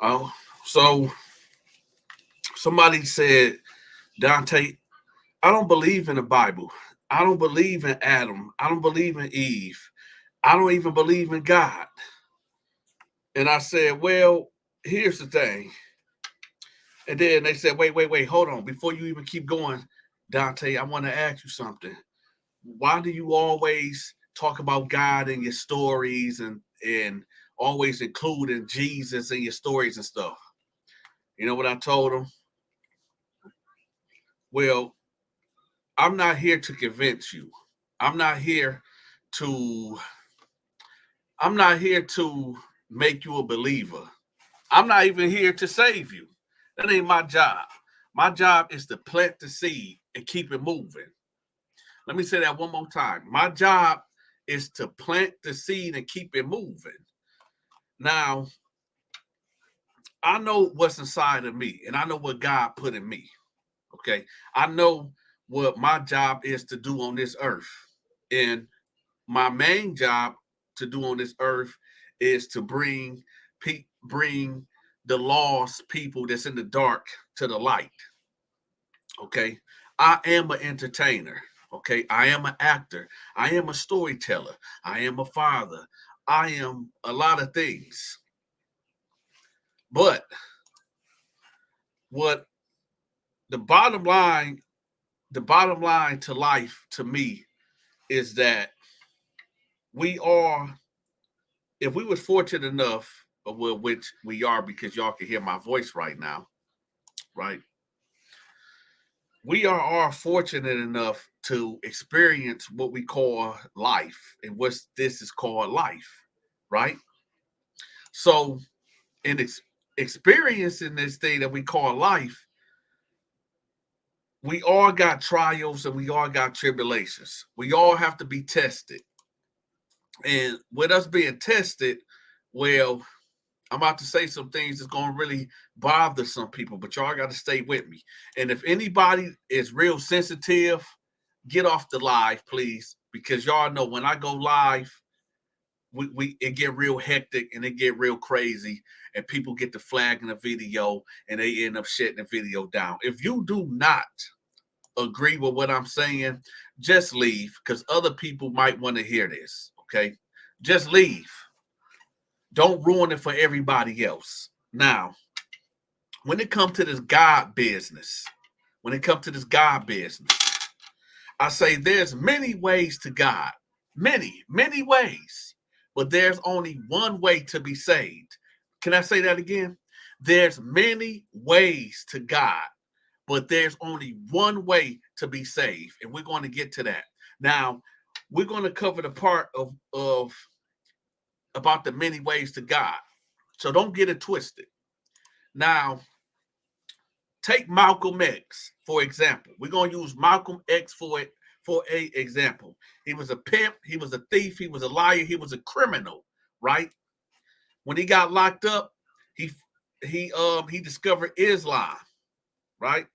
Oh, so somebody said, Dante, I don't believe in the Bible. I don't believe in Adam. I don't believe in Eve. I don't even believe in God. And I said, well, here's the thing. And then they said, wait, hold on. Before you even keep going, Dante, I want to ask you something. Why do you always talk about God in your stories and always including Jesus in your stories and stuff? You know what I told them? Well, I'm not here to convince you. I'm not here to I'm not here to make you a believer. I'm not even here to save you. That ain't my job. My job is to plant the seed and keep it moving. Let me say that one more time. My job is to plant the seed and keep it moving. Now, I know what's inside of me and I know what God put in me. Okay. I know what my job is to do on this earth. And my main job to do on this earth is to bring the lost people that's in the dark to the light. Okay. I am an entertainer. Okay. I am an actor. I am a storyteller. I am a father. I am a lot of things. But what the bottom line, the bottom line to life to me is that we are, if we were fortunate enough, well, which we are because y'all can hear my voice right now, right? We are fortunate enough to experience what we call life, and what this is called life, right? So, in experiencing this thing that we call life, we all got trials and we all got tribulations. We all have to be tested. And with us being tested, well, I'm about to say some things that's going to really bother some people, but y'all got to stay with me. And if anybody is real sensitive, get off the live, please, because y'all know when I go live, we it get real hectic and it get real crazy, and people get the flag in the video and they end up shutting the video down. If you do not agree with what I'm saying, just leave because other people might want to hear this. Okay, just leave. Don't ruin it for everybody else. Now, when it comes to this God business, when it comes to this God business, I say there's many ways to God. Many ways. But there's only one way to be saved. Can I say that again? There's many ways to God, but there's only one way to be saved. And we're going to get to that. Now, we're going to cover the part of about the many ways to God. So don't get it twisted. Now, take Malcolm X, for example. We're going to use Malcolm X for a example. He was a pimp, he was a thief, he was a liar, he was a criminal, right? When he got locked up, he he discovered Islam, right?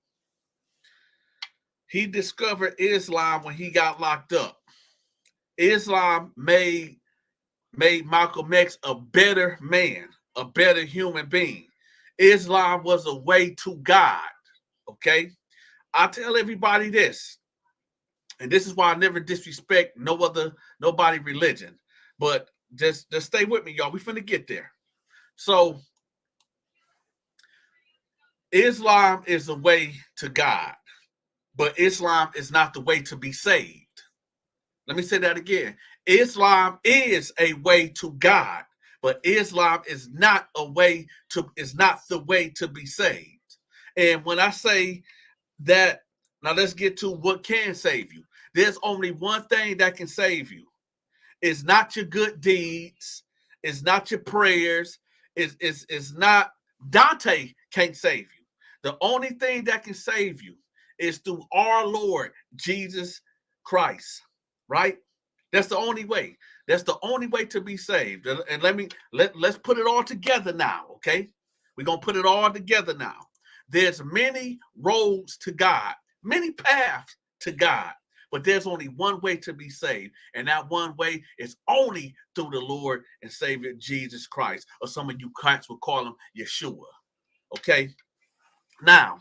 He discovered Islam when he got locked up. Islam made Malcolm X a better man, a better human being. Islam was a way to God. Okay. I tell everybody this, and this is why I never disrespect nobody religion. But just stay with me, y'all. We finna get there. So Islam is a way to God, but Islam is not the way to be saved. Let me say that again. Islam is a way to God, but Islam is not the way to be saved. And when I say that, now let's get to what can save you. There's only one thing that can save you. It's not your good deeds. It's not your prayers. It's not Dante can't save you. The only thing that can save you is through our Lord Jesus Christ, right? That's the only way. That's the only way to be saved. And let's put it all together now, okay? We're gonna put it all together now. There's many roads to God, many paths to God, But there's only one way to be saved, and that one way is only through the Lord and Savior Jesus Christ, or some of you cats will call him Yeshua. Okay? Now,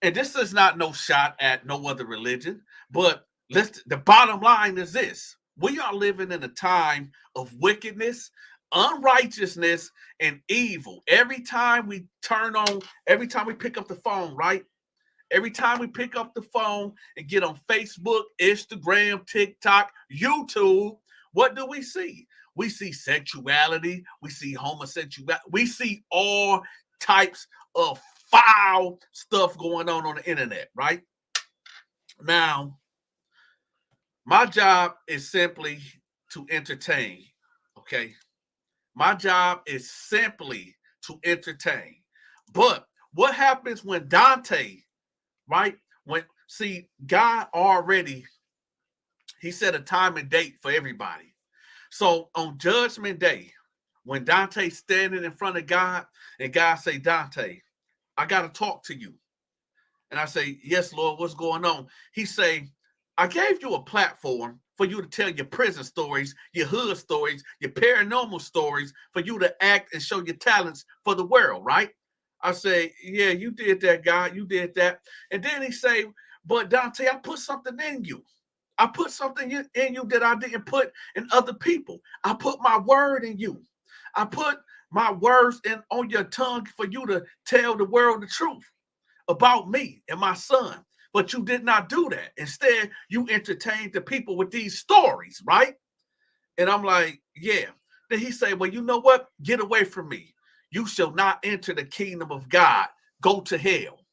and this is not no shot at no other religion, but the bottom line is this. We are living in a time of wickedness, unrighteousness, and evil. Every time we pick up the phone, right? Every time we pick up the phone and get on Facebook, Instagram, TikTok, YouTube, what do we see? We see sexuality, we see homosexuality, we see all types of foul stuff going on the internet, right? Now, my job is simply to entertain, okay? My job is simply to entertain. But what happens when Donta, right? God already, he set a time and date for everybody. So on Judgment Day, when Donta's standing in front of God and God say, Donta, I got to talk to you. And I say, yes, Lord, what's going on? He say, I gave you a platform for you to tell your prison stories, your hood stories, your paranormal stories, for you to act and show your talents for the world, right? I say, yeah, you did that, God. You did that. And then he say, but Donta, I put something in you. I put something in you that I didn't put in other people. I put my word in you. I put my words on your tongue for you to tell the world the truth about me and my son. But you did not do that. Instead, you entertained the people with these stories, right? And I'm like, yeah. Then he said, well, you know what? Get away from me. You shall not enter the kingdom of God. Go to hell.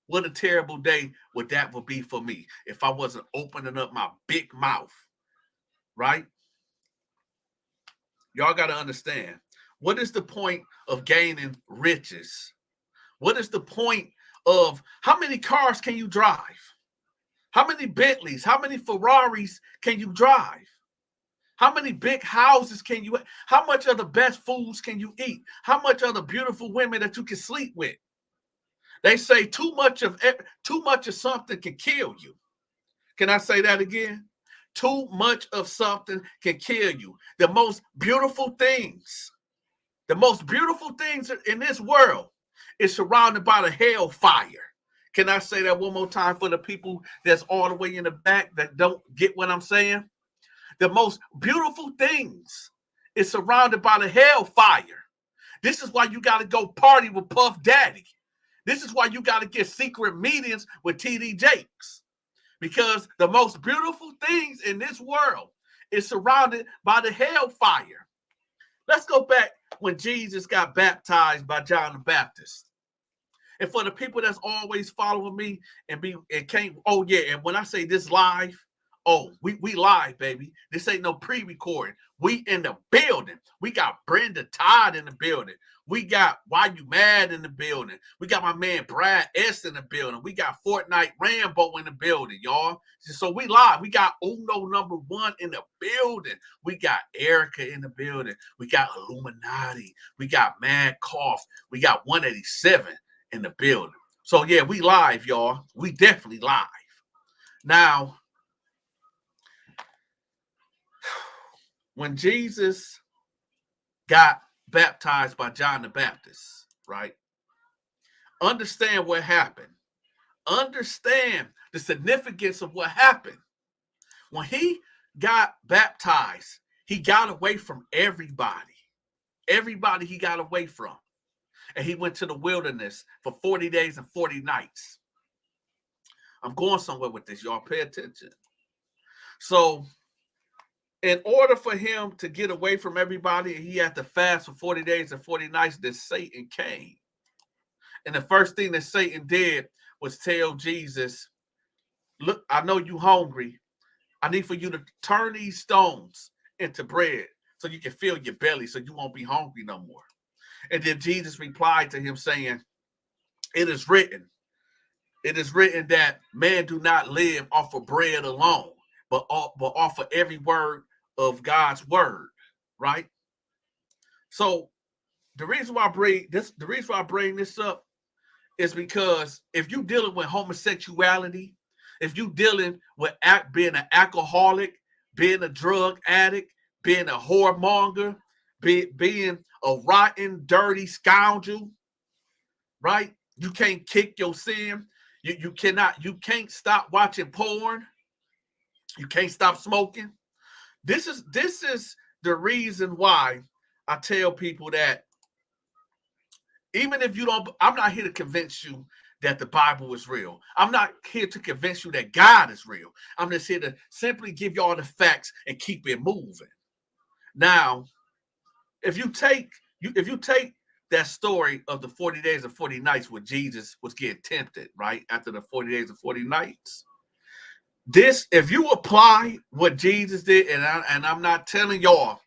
What a terrible day would be for me if I wasn't opening up my big mouth, right? Y'all got to understand, what is the point of gaining riches? What is the point of how many cars can you drive? How many Bentleys, how many Ferraris can you drive? How many big houses can you, how much of the best foods can you eat? How much of the beautiful women that you can sleep with? They say too much of something can kill you. Can I say that again? Too much of something can kill you. The most beautiful things in this world is surrounded by the hellfire. Can I say that one more time for the people that's all the way in the back that don't get what I'm saying? The most beautiful things is surrounded by the hellfire. This is why you got to go party with Puff Daddy. This is why you got to get secret meetings with TD Jakes. Because the most beautiful things in this world is surrounded by the hellfire. Let's go back when Jesus got baptized by John the Baptist. And for the people that's always following me and can't, oh yeah, and when I say this live, oh, we live, baby. This ain't no pre-recording. We in the building. We got Brenda Todd in the building. We got Why You Mad in the building. We got my man Brad S in the building. We got Fortnite Rambo in the building, y'all. So we live. We got Uno #1 in the building. We got Erica in the building. We got Illuminati. We got Mad Cough. We got 187 in the building. So yeah, we live, y'all. We definitely live. Now, when Jesus got baptized by John the Baptist, right? Understand what happened. Understand the significance of what happened. When he got baptized, he got away from everybody. Everybody he got away from. And he went to the wilderness for 40 days and 40 nights. I'm going somewhere with this, y'all. Pay attention. So, in order for him to get away from everybody, he had to fast for 40 days and 40 nights. Then Satan came. And the first thing that Satan did was tell Jesus, look, I know you hungry. I need for you to turn these stones into bread so you can fill your belly so you won't be hungry no more. And then Jesus replied to him saying, it is written that man do not live off of bread alone, but off of every word of God's word, right? So the reason why I bring this up is because if you're dealing with homosexuality, If you dealing with being an alcoholic, being a drug addict, being a whoremonger, being a rotten, dirty scoundrel, right? You can't kick your sin. You can't stop watching porn. You can't stop smoking. This is the reason why I tell people that even if you don't, I'm not here to convince you that the Bible is real. I'm not here to convince you that God is real. I'm just here to simply give y'all the facts and keep it moving. Now, if you take that story of the 40 days and 40 nights where Jesus was getting tempted, right? After the 40 days and 40 nights. If you apply what Jesus did, and I'm not telling y'all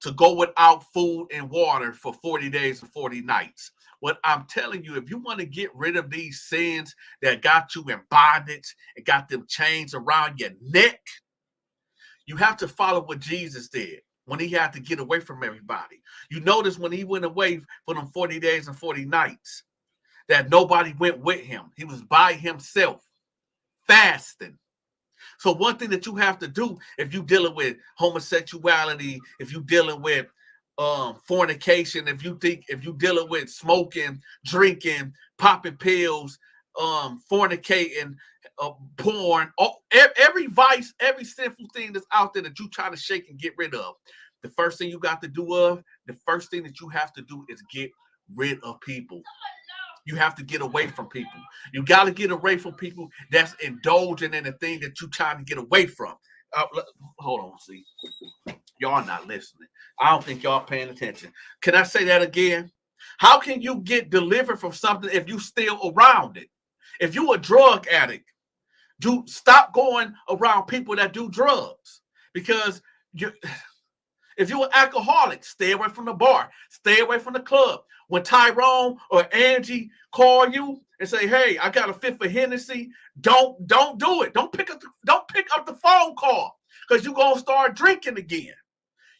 to go without food and water for 40 days and 40 nights. What I'm telling you, if you want to get rid of these sins that got you in bondage and got them chains around your neck, you have to follow what Jesus did when he had to get away from everybody. You notice when he went away for them 40 days and 40 nights, that nobody went with him. He was by himself, fasting. So one thing that you have to do if you're dealing with homosexuality, if you're dealing with fornication, if you're dealing with smoking, drinking, popping pills, fornicating, porn, every vice, every sinful thing that's out there that you try to shake and get rid of, the first thing that you have to do is get rid of people. You have to get away from people. You got to get away from people that's indulging in the thing that you're trying to get away from. Hold on, see. Y'all not listening. I don't think y'all paying attention. Can I say that again? How can you get delivered from something if you still around it? If you a drug addict, stop going around people that do drugs. Because if you're an alcoholic, stay away from the bar. Stay away from the club. When Tyrone or Angie call you and say, "Hey, I got a fifth of Hennessy," don't do it. Don't pick up the phone call because you're gonna start drinking again.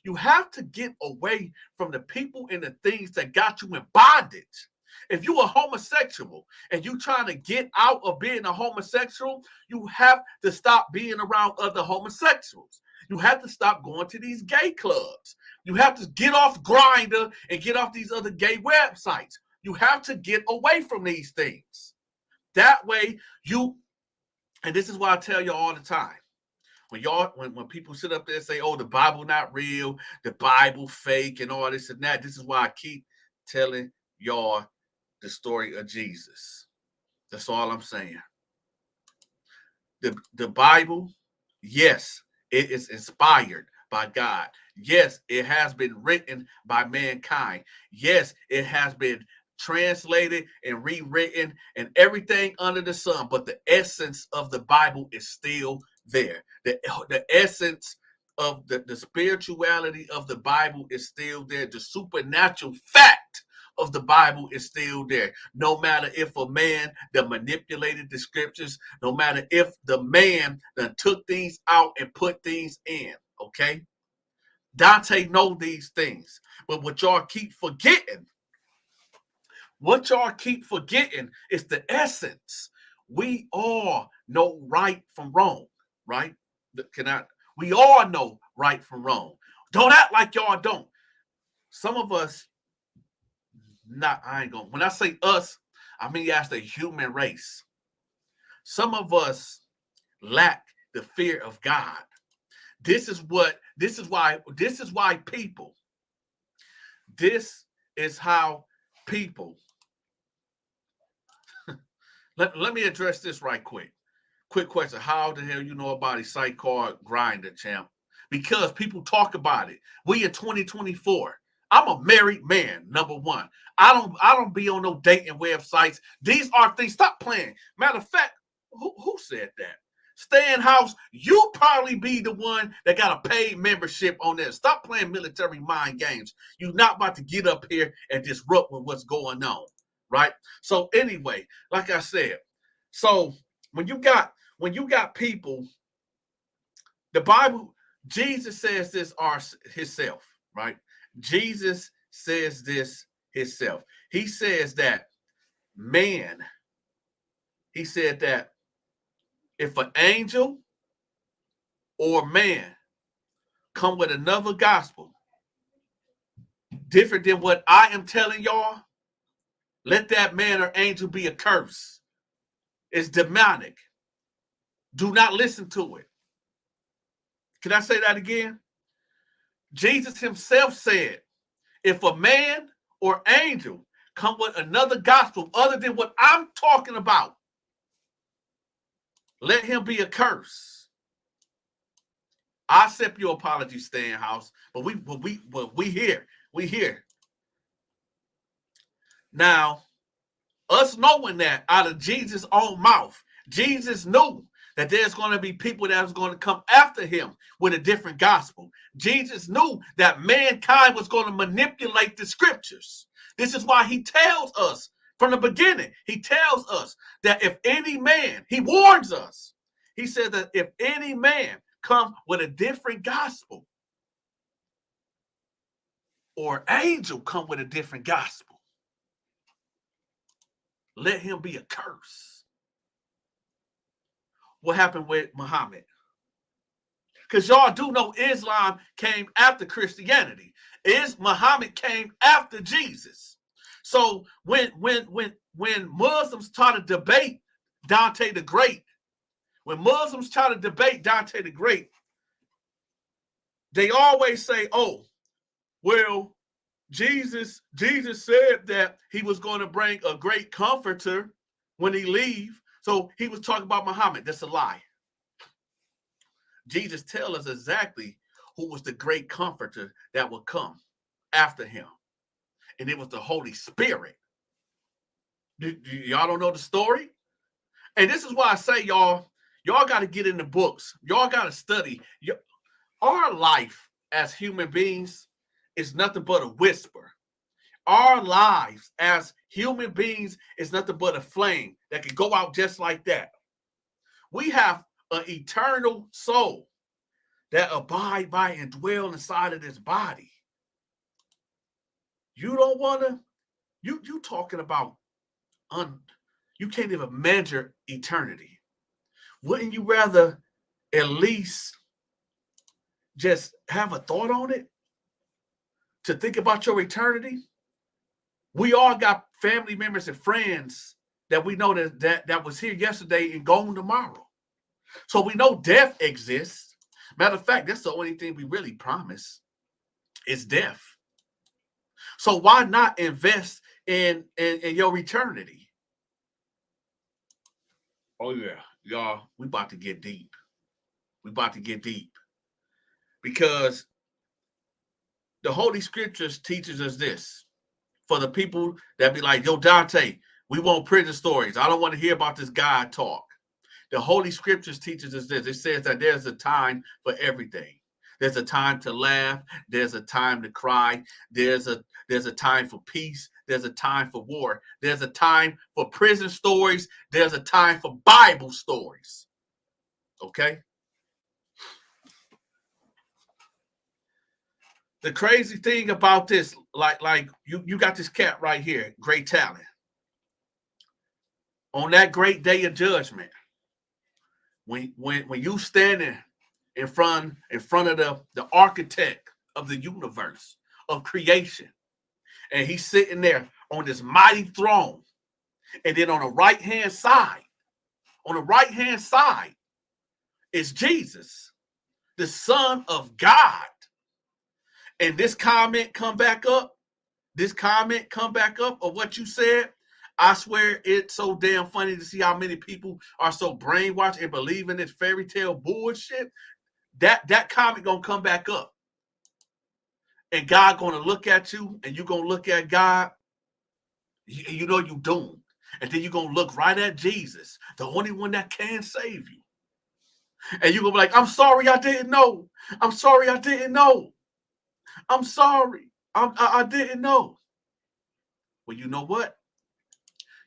You have to get away from the people and the things that got you in bondage. If you're a homosexual and you trying to get out of being a homosexual, you have to stop being around other homosexuals. You have to stop going to these gay clubs. You have to get off Grindr and get off these other gay websites. You have to get away from these things. That way and this is why I tell you all the time. When people sit up there and say, "Oh, the Bible not real, the Bible fake," and all this and that, this is why I keep telling y'all the story of Jesus. That's all I'm saying. The Bible, yes, it is inspired by God. Yes, it has been written by mankind. Yes, it has been translated and rewritten and everything under the sun, but the essence of the Bible is still there. The essence of the spirituality of the Bible is still there. The supernatural fact of the Bible is still there. No matter if a man that manipulated the scriptures, no matter if the man that took things out and put things in, okay? Donta know these things. But what y'all keep forgetting is the essence. We all know right from wrong, right? We all know right from wrong. Don't act like y'all don't. Some of us, when I say us, I mean as the human race. Some of us lack the fear of God. This is how people. Let me address this right quick. Quick question. How the hell you know about a site called Grindr, champ? Because people talk about it. We in 2024. I'm a married man, number one. I don't be on no dating websites. These are things. Stop playing. Matter of fact, who said that? Stay in house. You probably be the one that got a paid membership on there. Stop playing military mind games. You're not about to get up here and disrupt with what's going on, right? So anyway, like I said, so when you got people, the Bible, Jesus says this himself, right? Jesus says this himself. He says that man, he said that if an angel or man come with another gospel different than what I am telling y'all, let that man or angel be a curse. It's demonic. Do not listen to it. Can I say that again? Jesus himself said, if a man or angel come with another gospel other than what I'm talking about, let him be a curse. I accept your apology, Stanhouse, but we here. We here. Now, us knowing that out of Jesus' own mouth, Jesus knew that there's going to be people that was going to come after him with a different gospel. Jesus knew that mankind was going to manipulate the scriptures. This is why he tells us from the beginning, he tells us that if any man, he warns us, he said that if any man come with a different gospel or angel come with a different gospel, let him be a curse. What happened with Muhammad? Because y'all do know Islam came after Christianity. Muhammad came after Jesus. So when Muslims try to debate Donta the Great, they always say, oh, well, Jesus said that he was going to bring a great comforter when he leave. So he was talking about Muhammad. That's a lie. Jesus tells us exactly who was the great comforter that would come after him. And it was the Holy Spirit. Y'all don't know the story? And this is why I say, y'all got to get in the books. Y'all got to study. Our life as human beings is nothing but a whisper. Our lives as human beings is nothing but a flame that can go out just like that. We have an eternal soul that abide by and dwell inside of this body. You don't want to, you talking about, you can't even measure eternity. Wouldn't you rather at least just have a thought on it? To think about your eternity? We all got family members and friends that we know that was here yesterday and gone tomorrow. So we know death exists. Matter of fact, that's the only thing we really promise is death. So why not invest in your eternity? Oh yeah, y'all, we about to get deep. Because the Holy Scriptures teaches us this. For the people that be like, yo, Donta, we want prison stories. I don't want to hear about this God talk. The Holy Scriptures teaches us this. It says that there's a time for everything. There's a time to laugh. There's a time to cry. There's a time for peace. There's a time for war. There's a time for prison stories. There's a time for Bible stories. Okay? The crazy thing about this, like you got this cat right here, great talent. On that great day of judgment, when you standing in front of the architect of the universe, of creation, and he's sitting there on this mighty throne, and then on the right hand side is Jesus, the Son of God. And this comment come back up of what you said. I swear it's so damn funny to see how many people are so brainwashed and believe in this fairy tale bullshit. That comment gonna come back up. And God gonna look at you and you gonna look at God. You know you doomed. And then you're gonna look right at Jesus, the only one that can save you. And you're gonna be like, I'm sorry, I didn't know. I'm sorry, I didn't know. I'm sorry. I didn't know. Well, you know what?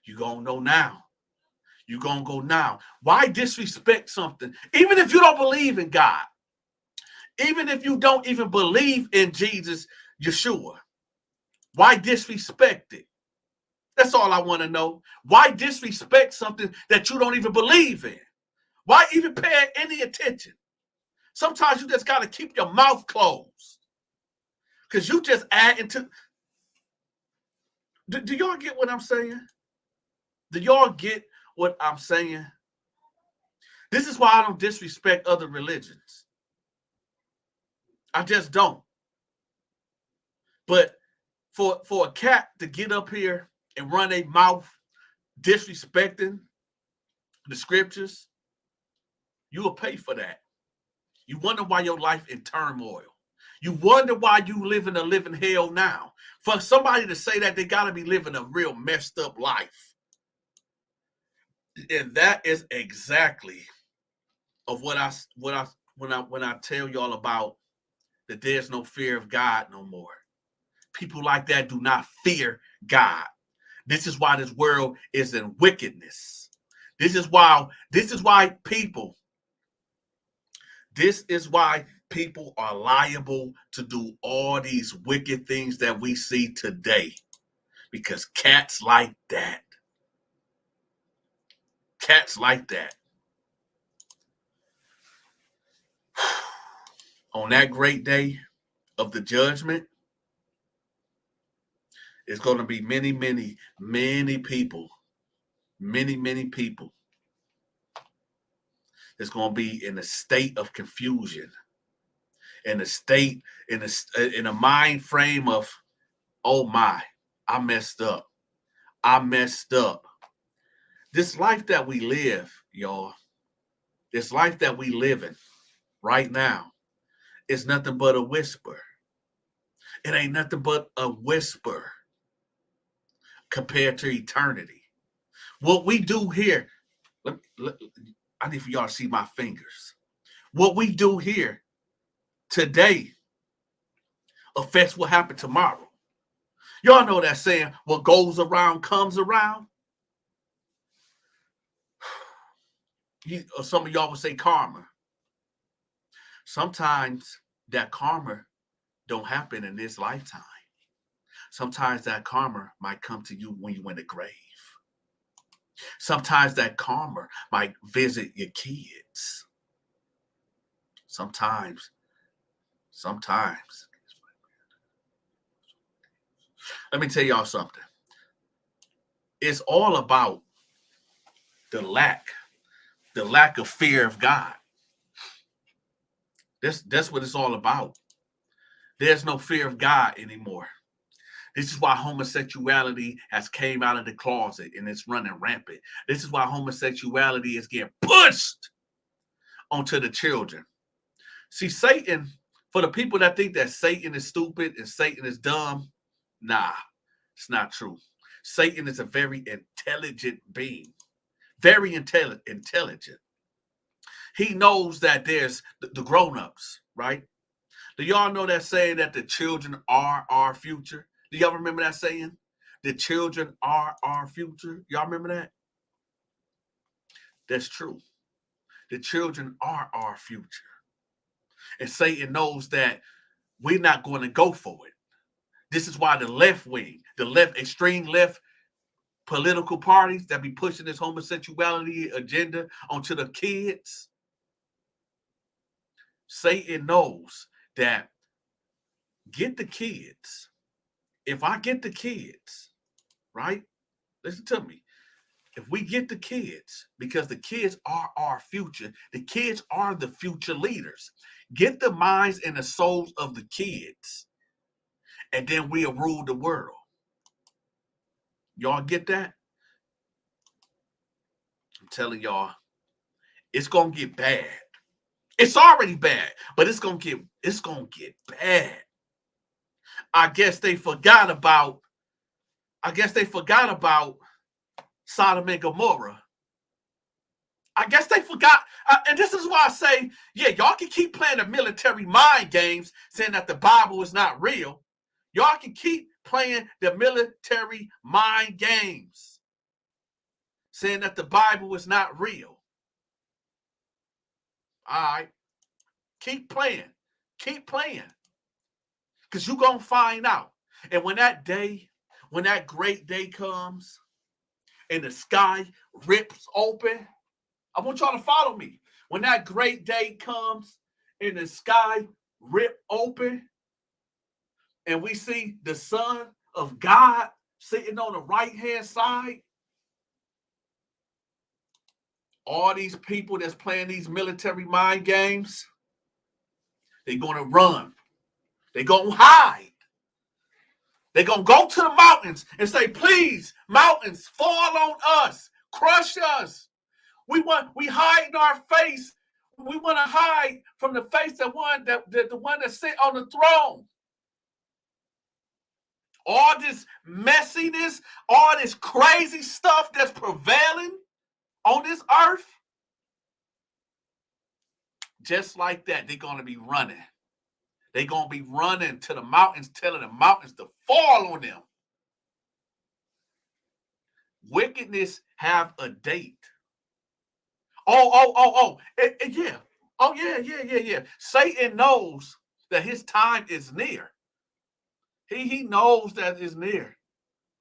You're going to know now. You're going to go now. Why disrespect something? Even if you don't believe in God. Even if you don't even believe in Jesus, Yeshua. Why disrespect it? That's all I want to know. Why disrespect something that you don't even believe in? Why even pay any attention? Sometimes you just got to keep your mouth closed because you just add into. Do y'all get what I'm saying? Do y'all get what I'm saying? This is why I don't disrespect other religions. I just don't. But for a cat to get up here and run a mouth disrespecting the scriptures, you will pay for that. You wonder why your life in turmoil. You wonder why you living a living hell now. For somebody to say that, they got to be living a real messed up life. And that is exactly of when I tell y'all about that there's no fear of God no more. People like that do not fear God. This is why this world is in wickedness. This is why people are liable to do all these wicked things that we see today. Because cats like that. Cats like that. On that great day of the judgment, it's going to be many, many, many people. Many people. It's going to be in a state of confusion. In a mind frame of, oh my, I messed up. This life that we live, y'all, this life that we live in right now is nothing but a whisper. It ain't nothing but a whisper compared to eternity. What we do here, I need for y'all to see my fingers. What we do here today affects what happens tomorrow. Y'all know that saying, what goes around comes around? Some of y'all would say karma. Sometimes that karma don't happen in this lifetime. Sometimes that karma might come to you when you're in the grave. Sometimes that karma might visit your kids. Sometimes. Let me tell y'all something. It's all about the lack of fear of God. That's what it's all about. There's no fear of God anymore. This is why homosexuality has came out of the closet and it's running rampant. This is why homosexuality is getting pushed onto the children. See, Satan, for the people that think that Satan is stupid and Satan is dumb, nah, it's not true. Satan is a very intelligent being. Very intelligent. He knows that there's the grown-ups, right? Do y'all know that saying that the children are our future? Do y'all remember that saying? The children are our future. Y'all remember that? That's true. The children are our future. And Satan knows that we're not going to go for it. This is why the left wing, extreme left political parties that be pushing this homosexuality agenda onto the kids, Satan knows that get the kids. If I get the kids, right? Listen to me. If we get the kids, because the kids are our future, the kids are the future leaders. Get the minds and the souls of the kids, and then we'll rule the world. Y'all get that? I'm telling y'all, it's gonna get bad. It's already bad, but it's gonna get bad. I guess they forgot about Sodom and Gomorrah. I guess they forgot. And this is why I say, yeah, y'all can keep playing the military mind games, saying that the Bible is not real. Y'all can keep playing the military mind games, saying that the Bible is not real. All right. Keep playing. Because you're going to find out. And when that great day comes and the sky rips open, I want y'all to follow me. When that great day comes and the sky rip open and we see the Son of God sitting on the right-hand side, all these people that's playing these military mind games, they're going to run. They're going to hide. They're going to go to the mountains and say, please, mountains, fall on us. Crush us. We hide in our face. We want to hide from the face of the one that sit on the throne. All this messiness, all this crazy stuff that's prevailing on this earth, just like that, they're going to be running. They're going to be running to the mountains, telling the mountains to fall on them. Wickedness have a date. Yeah. Oh, yeah. Satan knows that his time is near. He knows that it's near.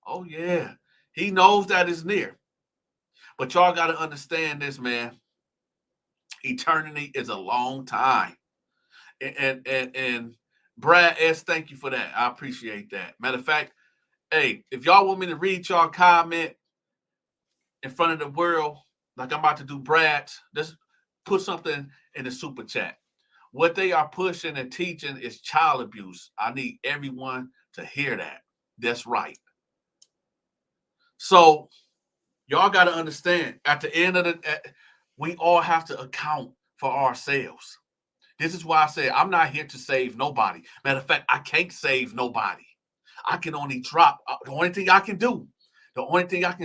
Oh, yeah. He knows that it's near. But y'all got to understand this, man. Eternity is a long time. And Brad S., thank you for that. I appreciate that. Matter of fact, hey, if y'all want me to read y'all comment in front of the world, like I'm about to do Brad's, just put something in the super chat. What they are pushing and teaching is child abuse. I need everyone to hear that. That's right. So y'all got to understand, at the end of we all have to account for ourselves. This is why I say I'm not here to save nobody. Matter of fact, I can't save nobody. I can only drop. The only thing I can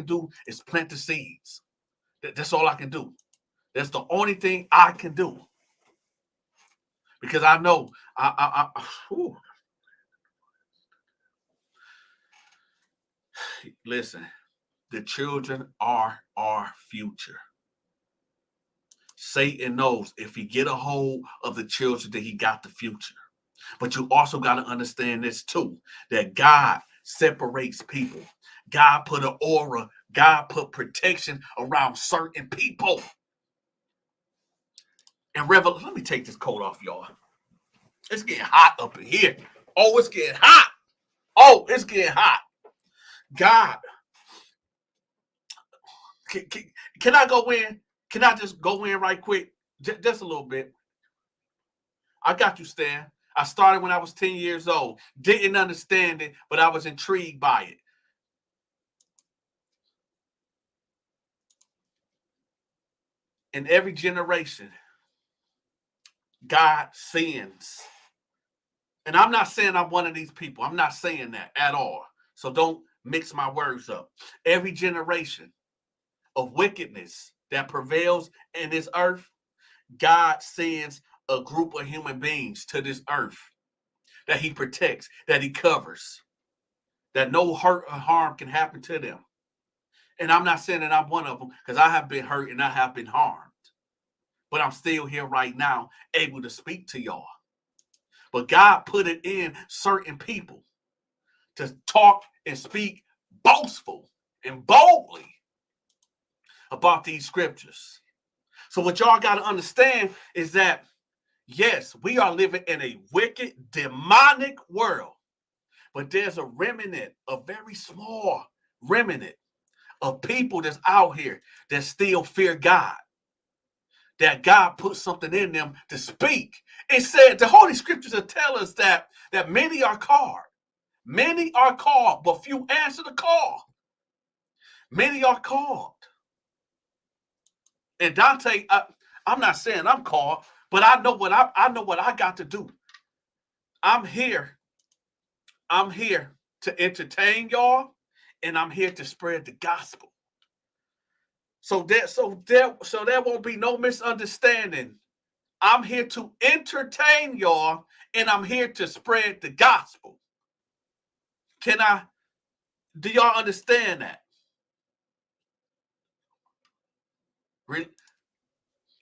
do is plant the seeds. That's all I can do. That's the only thing I can do. Because I know listen, the children are our future. Satan knows if he get a hold of the children, that he got the future. But you also got to understand this too, that God separates people. God put an aura, God put protection around certain people. And let me take this coat off, y'all. It's getting hot up in here. Oh, it's getting hot. Oh, it's getting hot. God. Can I go in? Can I just go in right quick? Just a little bit. I got you, Stan. I started when I was 10 years old. Didn't understand it, but I was intrigued by it. In every generation, God sends. And I'm not saying I'm one of these people. I'm not saying that at all. So don't mix my words up. Every generation of wickedness that prevails in this earth, God sends a group of human beings to this earth that he protects, that he covers, that no hurt or harm can happen to them. And I'm not saying that I'm one of them, because I have been hurt and I have been harmed. But I'm still here right now, able to speak to y'all. But God put it in certain people to talk and speak boastful and boldly about these scriptures. So what y'all got to understand is that, yes, we are living in a wicked, demonic world. But there's a remnant, a very small remnant of people that's out here that still fear God. That God put something in them to speak. It said the Holy Scriptures will tell us that many are called. Many are called, but few answer the call. Many are called. And Donta, I'm not saying I'm called, but I know what I got to do. I'm here to entertain y'all, and I'm here to spread the gospel. So there won't be no misunderstanding. I'm here to entertain y'all, and I'm here to spread the gospel. Do y'all understand that?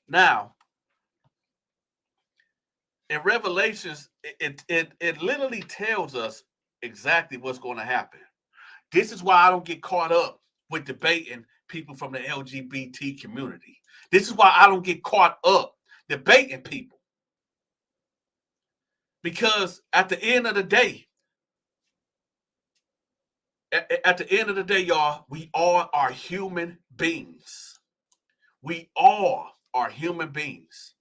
Now, in Revelations, it literally tells us exactly what's going to happen. This is why I don't get caught up with debating people from the LGBT community. This is why I don't get caught up debating people. Because at the end of the day, y'all, we all are human beings. We all are human beings.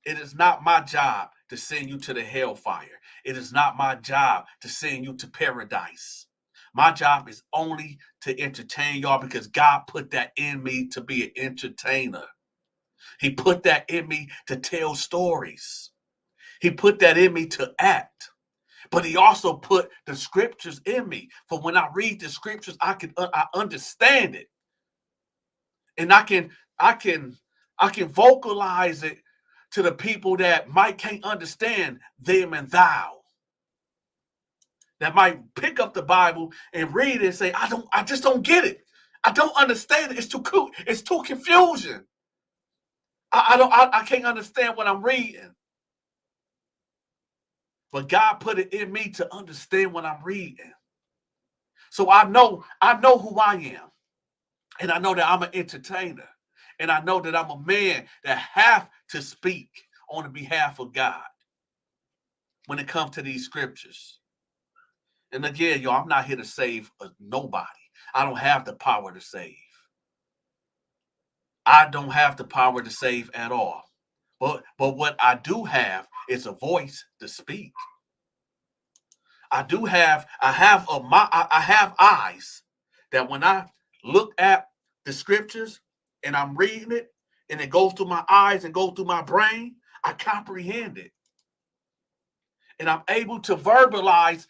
It is not my job to send you to the hellfire. It is not my job to send you to paradise. My job is only to entertain y'all because God put that in me to be an entertainer. He put that in me to tell stories. He put that in me to act. But he also put the scriptures in me. For when I read the scriptures, I understand it. And I can vocalize it to the people that can't understand them and thou. That might pick up the Bible and read it and say, I just don't get it. I don't understand it. It's too cool. It's too confusion. I can't understand what I'm reading. But God put it in me to understand what I'm reading. So I know who I am. And I know that I'm an entertainer. And I know that I'm a man that have to speak on the behalf of God when it comes to these scriptures. And again, y'all, I'm not here to save nobody. I don't have the power to save. I don't have the power to save at all. But what I do have is a voice to speak. I have eyes that when I look at the scriptures and I'm reading it and it goes through my eyes and goes through my brain, I comprehend it. And I'm able to verbalize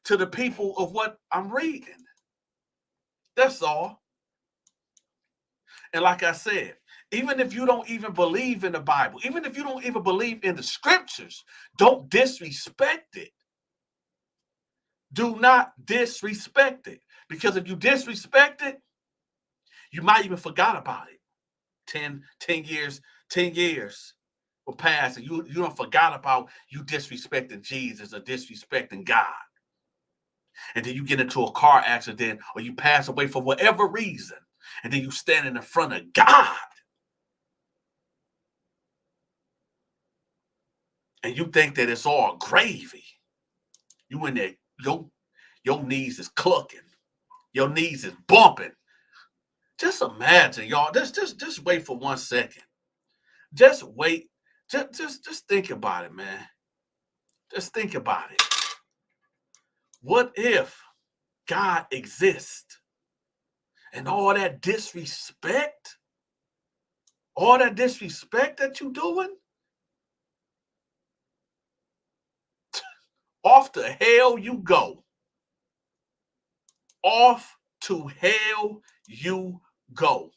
to the people of what I'm reading. That's all. And like I said, even if you don't even believe in the Bible, even if you don't even believe in the scriptures, don't disrespect it. Do not disrespect it. Because if you disrespect it, you might even forgot about it. 10 years will pass and you don't forgot about you disrespecting Jesus or disrespecting God. And then you get into a car accident or you pass away for whatever reason. And then you standing in front of God. And you think that it's all gravy. You in there, your knees is clucking. Your knees is bumping. Just imagine, y'all. Just wait for 1 second. Just wait. Just think about it, man. Just think about it. What if God exists and all that disrespect that you're doing, off to hell you go. Off to hell you go.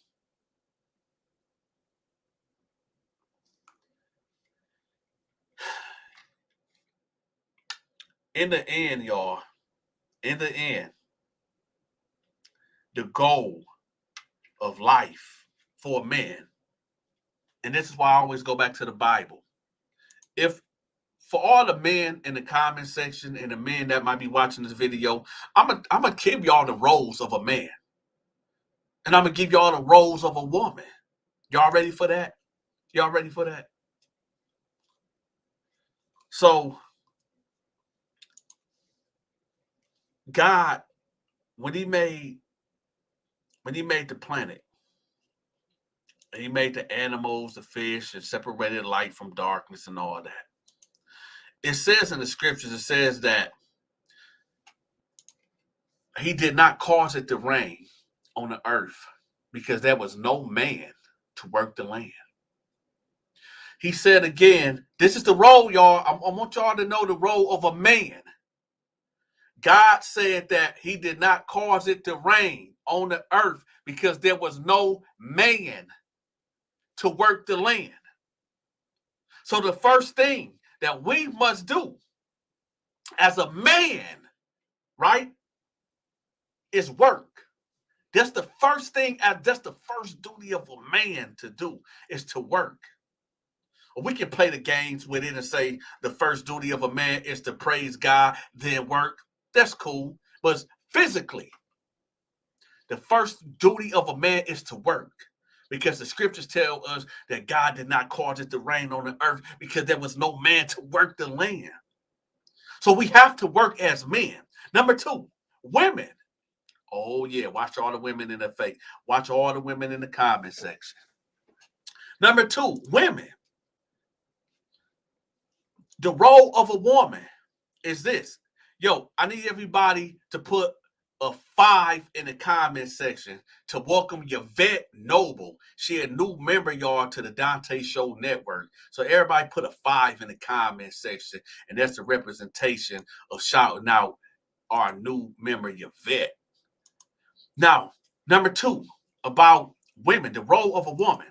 In the end, y'all, in the end, the goal of life for men, and this is why I always go back to the Bible. If for all the men in the comment section and the men that might be watching this video, I'm gonna give y'all the roles of a man. And I'm gonna give y'all the roles of a woman. Y'all ready for that? Y'all ready for that? So God, when he made the planet, and he made the animals, the fish, and separated light from darkness and all that. It says in the scriptures, it says that he did not cause it to rain on the earth because there was no man to work the land. He said again, this is the role, y'all. I want y'all to know the role of a man. God said that he did not cause it to rain on the earth because there was no man to work the land. So the first thing that we must do as a man, right, is work. That's the first thing, that's the first duty of a man to do is to work. We can play the games with it and say the first duty of a man is to praise God, then work. That's cool. But physically, The first duty of a man is to work, because the scriptures tell us that God did not cause it to rain on the earth because there was no man to work the land. So we have to work as men. Number two, women. Oh, yeah. Watch all the women in the face. Watch all the women in the comment section. Number two, women. The role of a woman is this. Yo, I need everybody to put a 5 in the comment section to welcome Yvette Noble. She a new member, y'all, to the Donta Show Network. So everybody put a 5 in the comment section, and that's the representation of shouting out our new member, Yvette. Now, number two, about women, the role of a woman.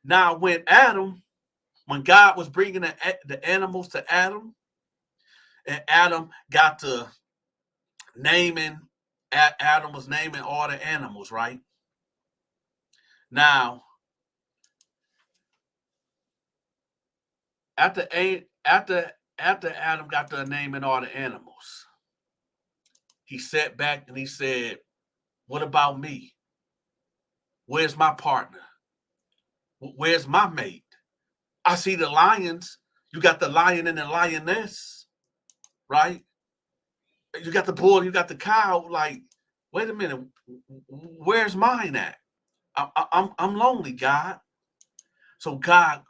Now, when God was bringing the animals to Adam, and Adam got to Adam was naming all the animals, right? Now, after Adam got to naming all the animals, he sat back and he said, "What about me? Where's my partner? Where's my mate? I see the lions. You got the lion and the lioness, right? You got the bull, you got the cow. Like, wait a minute, where's mine at? I'm lonely, God." So God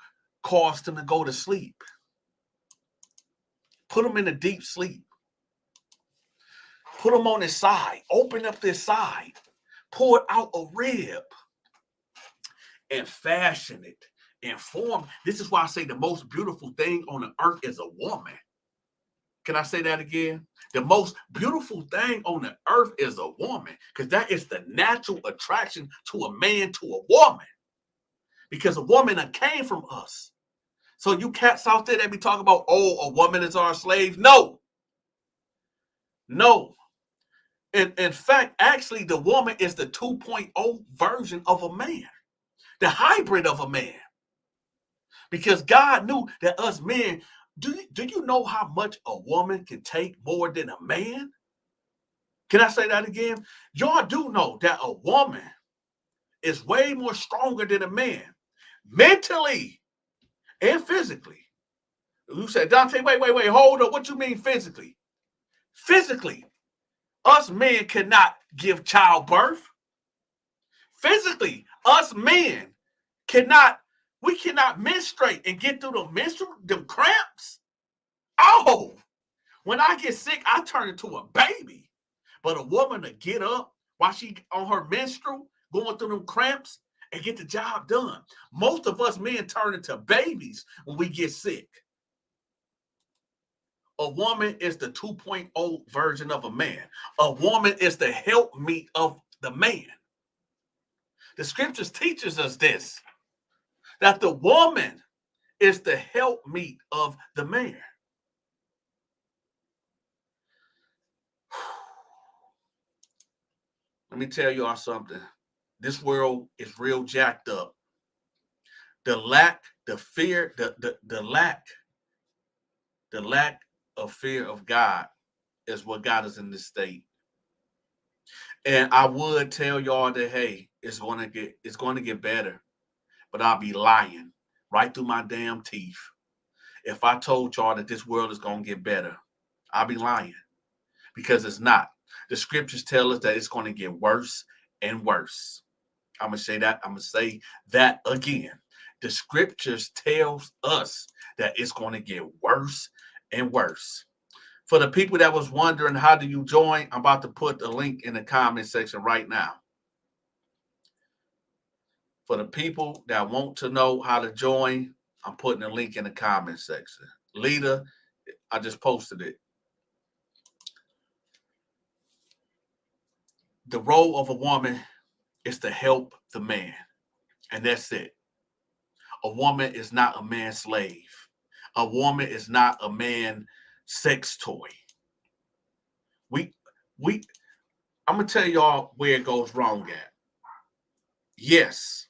caused him to go to sleep, put him in a deep sleep, put him on his side, open up this side, pull out a rib, and fashion it and form. This is why I say the most beautiful thing on the earth is a woman. Can I say that again? The most beautiful thing on the earth is a woman, because that is the natural attraction to a man, to a woman, because a woman came from us. So you cats out there that be talking about, oh, a woman is our slave. No. In fact, actually, the woman is the 2.0 version of a man, the hybrid of a man. Because God knew that us men, do you know how much a woman can take more than a man? Can I say that again? Y'all do know that a woman is way more stronger than a man, mentally and physically. You said, Donta, wait, hold up. What you mean physically? Physically, us men cannot give childbirth. Physically, us men we cannot menstruate and get through the cramps. Oh, when I get sick, I turn into a baby. But a woman to get up while she on her menstrual, going through them cramps and get the job done. Most of us men turn into babies when we get sick. A woman is the 2.0 version of a man. A woman is the helpmeet of the man. The scriptures teaches us this, that the woman is the helpmeet of the man. Let me tell y'all something. This world is real jacked up. The lack of fear of God is what got us in this state. And I would tell y'all that, hey, it's going to get better, but I'll be lying right through my damn teeth if I told y'all that this world is going to get better. I'll be lying, because it's not. The scriptures tell us that it's going to get worse and worse. I'm going to say that again. The scriptures tells us that it's going to get worse and worse. For the people that was wondering, how do you join? I'm about to put the link in the comment section right now. For the people that want to know how to join, I'm putting a link in the comment section. Lita, I just posted it. The role of a woman is to help the man, and that's it. A woman is not a man's slave. A woman is not a man's sex toy. I'm gonna tell y'all where it goes wrong at. Yes,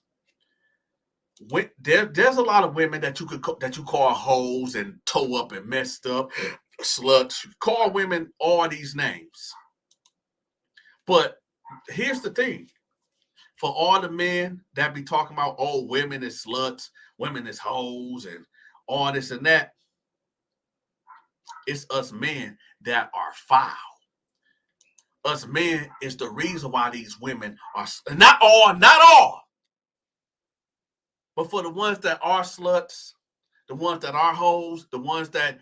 there's a lot of women that you call hoes and toe up and messed up, sluts. Call women all these names. But here's the thing: for all the men that be talking about, oh, women is sluts, women is hoes, and all this and that, it's us men that are foul. Us men is the reason why these women are, not all, but for the ones that are sluts, the ones that are hoes, the ones that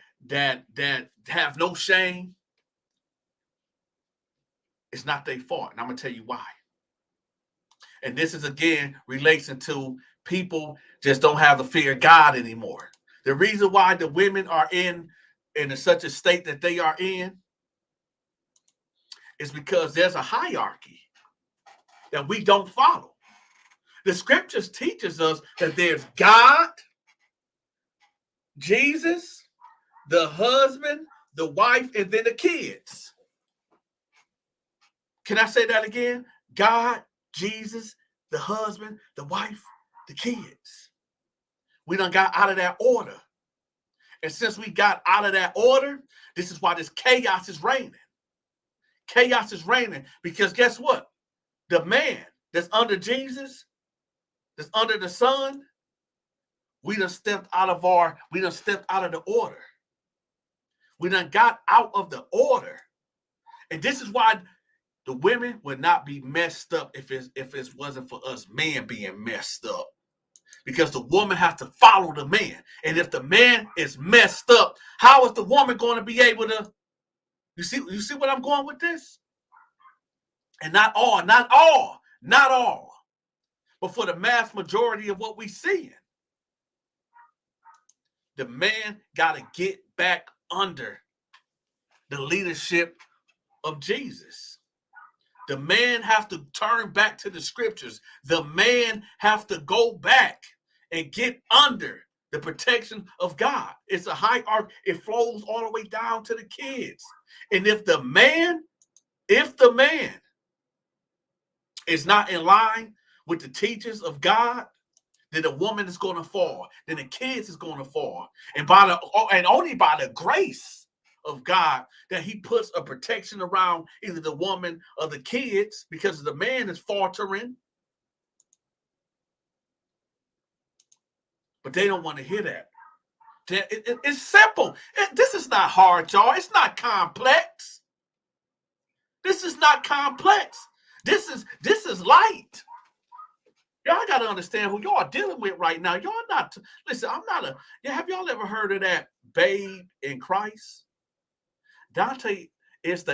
have no shame, it's not their fault. And I'm gonna tell you why. And this is again relating to people just don't have the fear of God anymore. The reason why the women are in such a state that they are in is because there's a hierarchy that we don't follow. The scriptures teaches us that there's God, Jesus, the husband, the wife, and then the kids. Can I say that again? God, Jesus, the husband, the wife, the kids. We done got out of that order. And since we got out of that order, this is why this chaos is reigning. Chaos is reigning because guess what? The man that's under Jesus, that's under the Son, we done stepped out of the order. We done got out of the order. And this is why the women would not be messed up if it wasn't for us men being messed up. Because the woman has to follow the man. And if the man is messed up, how is the woman going to be able to, you see what I'm going with this? And not all, but for the mass majority of what we seeing, the man got to get back under the leadership of Jesus. The man has to turn back to the scriptures. The man has to go back and get under the protection of God. It's a hierarchy. It flows all the way down to the kids. And if the man is not in line with the teachings of God, then the woman is going to fall. Then the kids is going to fall. And only by the grace of God that he puts a protection around either the woman or the kids, because the man is faltering. But they don't want to hear that. It's simple. This is not hard, y'all. It's not complex. This is not complex. This is light. Y'all got to understand who y'all dealing with right now. Y'all not, listen, have y'all ever heard of that babe in Christ? Donta is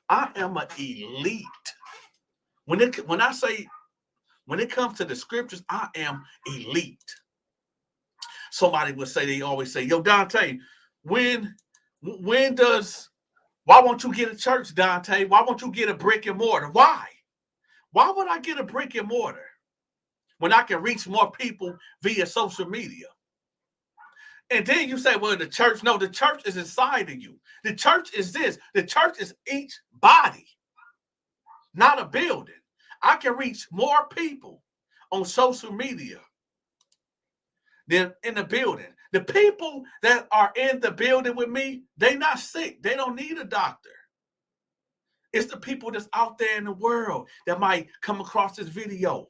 I am an elite. When it comes to the scriptures, I am elite. Somebody would say, they always say, yo, Donta, why won't you get a church, Donta? Why won't you get a brick and mortar? Why? Why would I get a brick and mortar when I can reach more people via social media? And then you say, well, the church, no, the church is inside of you. The church is this. The church is each body, not a building. I can reach more people on social media than in the building. The people that are in the building with me, they not sick. They don't need a doctor. It's the people that's out there in the world that might come across this video.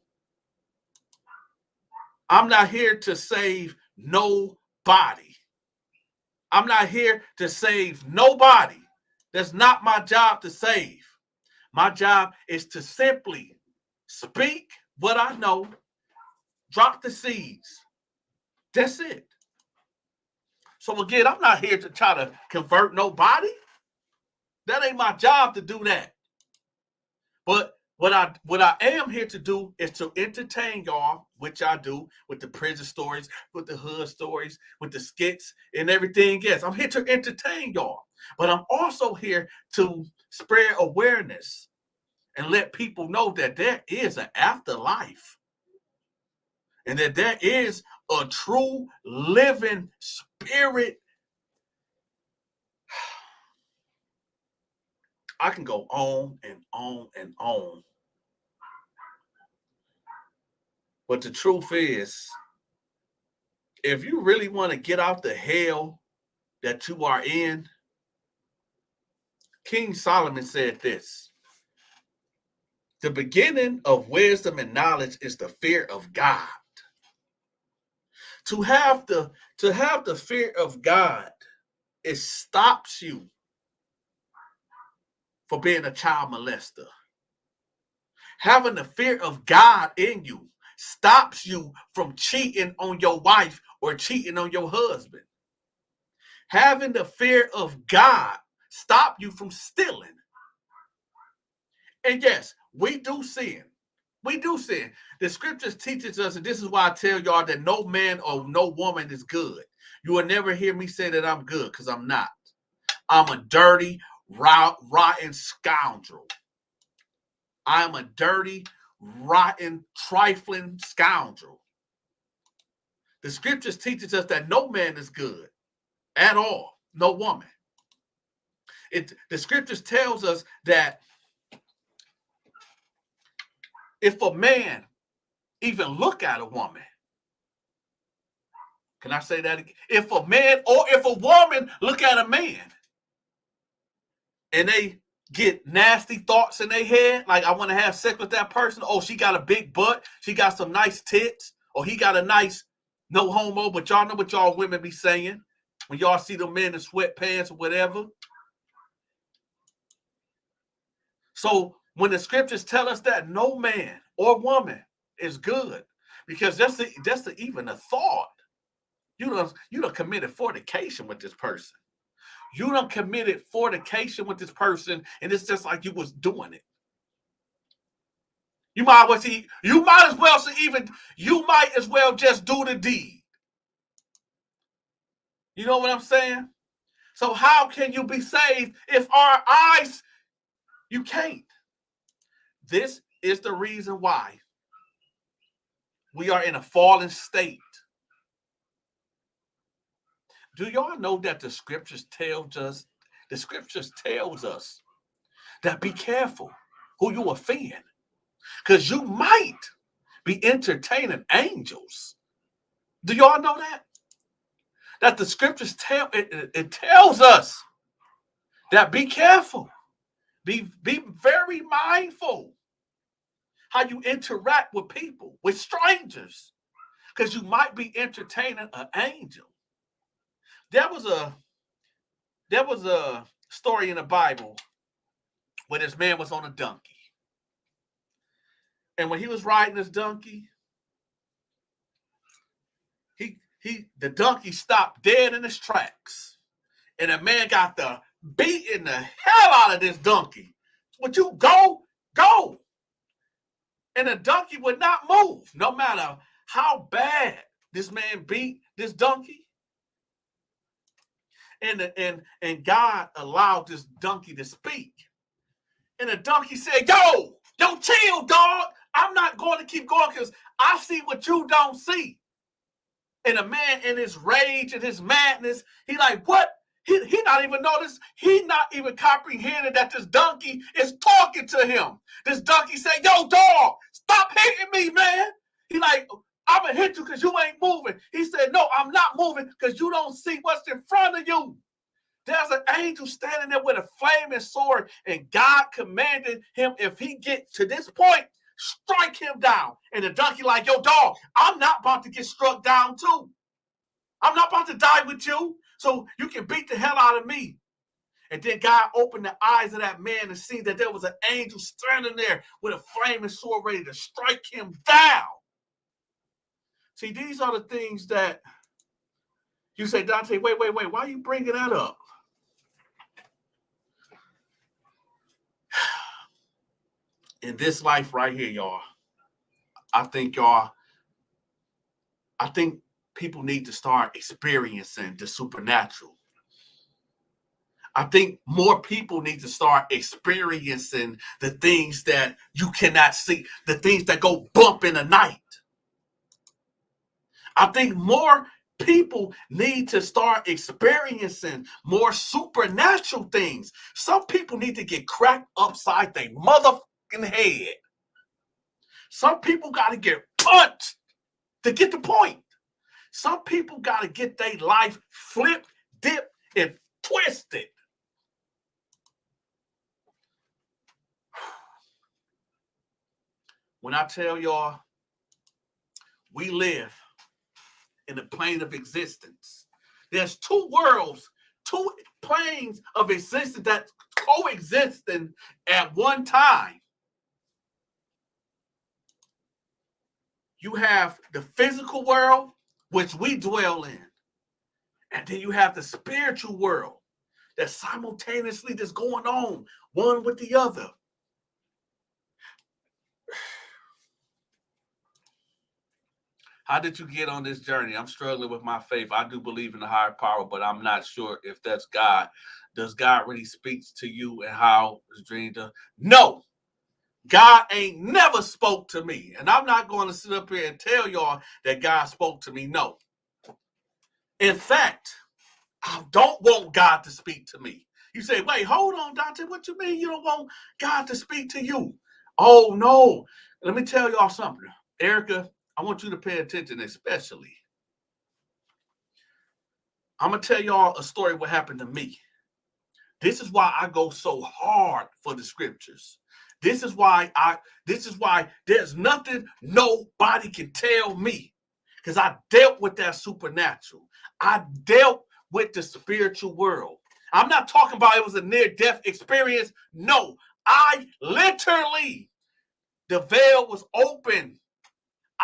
I'm not here to save nobody. I'm not here to save nobody. That's not my job to save. My job is to simply speak what I know, drop the seeds. That's it. So again, I'm not here to try to convert nobody. That ain't my job to do that. But what I am here to do is to entertain y'all, which I do with the prison stories, with the hood stories, with the skits and everything else. I'm here to entertain y'all. But I'm also here to spread awareness and let people know that there is an afterlife. And that there is a true living spirit. I can go on and on and on. But the truth is, if you really want to get out the hell that you are in, King Solomon said this. The beginning of wisdom and knowledge is the fear of God. To have the fear of God, it stops you from being a child molester. Having the fear of God in you stops you from cheating on your wife or cheating on your husband. Having the fear of God stop you from stealing. And yes, we do sin. We do sin. The scriptures teaches us, and this is why I tell y'all that no man or no woman is good. You will never hear me say that I'm good, because I'm not. I'm a dirty, rotten scoundrel. I'm a dirty, rotten, trifling scoundrel. The scriptures teaches us that no man is good at all, no woman. The scriptures tells us that if a man even look at a woman, can I say that again? If a man or if a woman look at a man and they get nasty thoughts in their head, like I want to have sex with that person. Oh, she got a big butt. She got some nice tits. Or he got a nice, no homo, but y'all know what y'all women be saying when y'all see the men in sweatpants or whatever. So when the scriptures tell us that no man or woman is good, because that's even a thought. You done committed fornication with this person. You done committed fornication with this person, and it's just like you was doing it. You might as well just do the deed. You know what I'm saying? So how can you be saved if our eyes, you can't? This is the reason why we are in a fallen state. Do y'all know that the scriptures tells us that be careful who you offend, because you might be entertaining angels. Do y'all know that? That the scriptures it tells us that be careful, be very mindful how you interact with people, with strangers, because you might be entertaining an angel. There was a story in the Bible where this man was on a donkey. And when he was riding this donkey, the donkey stopped dead in his tracks. And the man got the beating the hell out of this donkey. Would you go? Go. And the donkey would not move, no matter how bad this man beat this donkey. And God allowed this donkey to speak. And the donkey said, yo, chill, dog. I'm not going to keep going because I see what you don't see. And the man in his rage and his madness, he like, what? He not even noticed. He not even comprehending that this donkey is talking to him. This donkey said, yo, dog, stop hitting me, man. He like, I'm going to hit you because you ain't moving. He said, no, I'm not moving because you don't see what's in front of you. There's an angel standing there with a flaming sword, and God commanded him, if he gets to this point, strike him down. And the donkey like, yo, dog, I'm not about to get struck down too. I'm not about to die with you, so you can beat the hell out of me. And then God opened the eyes of that man and see that there was an angel standing there with a flaming sword ready to strike him down. See, these are the things that you say, Dante, wait, why are you bringing that up? In this life right here, y'all, I think people need to start experiencing the supernatural. I think more people need to start experiencing the things that you cannot see, the things that go bump in the night. I think more people need to start experiencing more supernatural things. Some people need to get cracked upside their motherfucking head. Some people got to get punched to get the point. Some people got to get their life flipped, dipped, and twisted. When I tell y'all, we live in the plane of existence. There's two worlds, two planes of existence that coexisting at one time. You have the physical world, which we dwell in. And then you have the spiritual world that's simultaneously just going on, one with the other. How did you get on this journey? I'm struggling with my faith. I do believe in the higher power, but I'm not sure if that's God. Does God really speak to you and how his dream does? No. God ain't never spoke to me. And I'm not going to sit up here and tell y'all that God spoke to me. No. In fact, I don't want God to speak to me. You say, wait, hold on, Donta. What you mean you don't want God to speak to you? Oh, no. Let me tell y'all something. Erica, I want you to pay attention, especially. I'm going to tell y'all a story what happened to me. This is why I go so hard for the scriptures. This is why there's nothing nobody can tell me, because I dealt with that supernatural. I dealt with the spiritual world. I'm not talking about it was a near-death experience. No, I literally, the veil was open.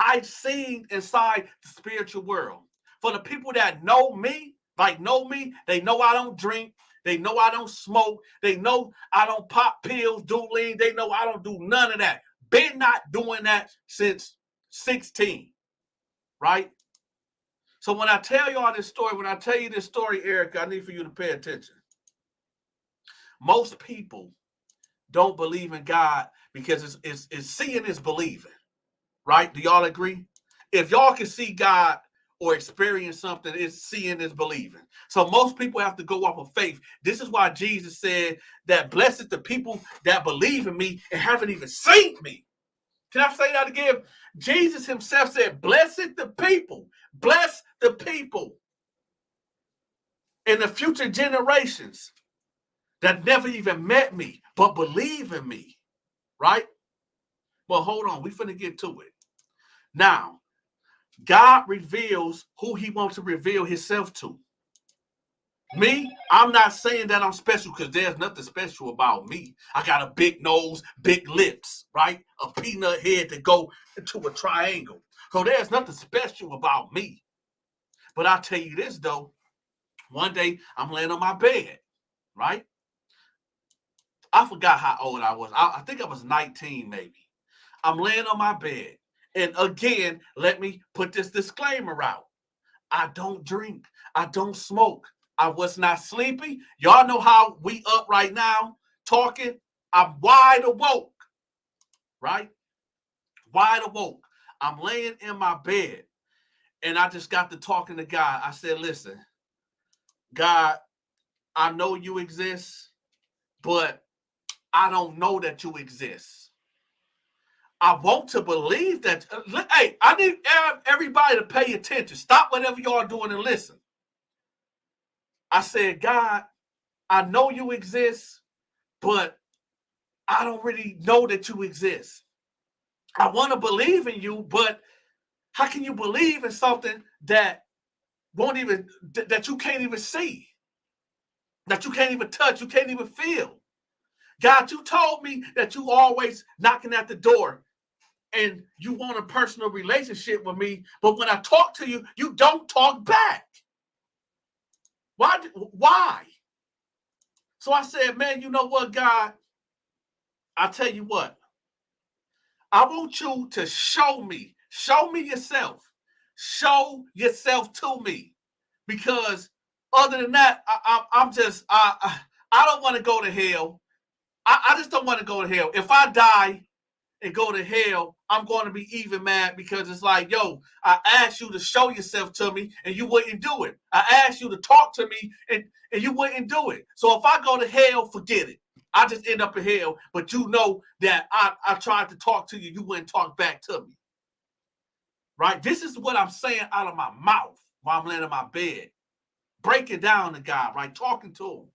I seen inside the spiritual world. For the people that know me, they know I don't drink. They know I don't smoke. They know I don't pop pills, do lean. They know I don't do none of that. Been not doing that since 16, right? So when I tell y'all this story, when I tell you this story, Erica, I need for you to pay attention. Most people don't believe in God because it's seeing is believing, right? Do y'all agree? If y'all can see God or experience something, it's seeing is believing. So most people have to go off of faith. This is why Jesus said that blessed the people that believe in me and haven't even seen me. Can I say that again? Jesus himself said, blessed the people, bless the people in the future generations that never even met me, but believe in me, right? Well, hold on. We finna get to it. Now, God reveals who he wants to reveal himself to. Me, I'm not saying that I'm special because there's nothing special about me. I got a big nose, big lips, right? A peanut head to go into a triangle. So there's nothing special about me. But I'll tell you this, though. One day, I'm laying on my bed, right? I forgot how old I was. I think I was 19, maybe. I'm laying on my bed. And again, let me put this disclaimer out. I don't drink. I don't smoke. I was not sleepy. Y'all know how we up right now talking. I'm wide awoke, right? Wide awoke. I'm laying in my bed and I just got to talking to God. I said, listen, God, I know you exist, but I don't know that you exist. I want to believe that. Hey, I need everybody to pay attention. Stop whatever y'all doing and listen. I said, God, I know you exist, but I don't really know that you exist. I want to believe in you, but how can you believe in something that that you can't even see, that you can't even touch, you can't even feel? God, you told me that you always knocking at the door and you want a personal relationship with me, but when I talk to you, you don't talk back. Why? Why? So I said, man, you know what, God? I'll tell you what. I want you to show me yourself. Show yourself to me. Because other than that, I don't want to go to hell. I just don't want to go to hell. If I die and go to hell, I'm going to be even mad because it's like, yo, I asked you to show yourself to me and you wouldn't do it. I asked you to talk to me and you wouldn't do it. So if I go to hell, forget it. I just end up in hell, but you know that I tried to talk to you. You wouldn't talk back to me. Right? This is what I'm saying out of my mouth while I'm laying in my bed. Breaking down to God, right? Talking to him.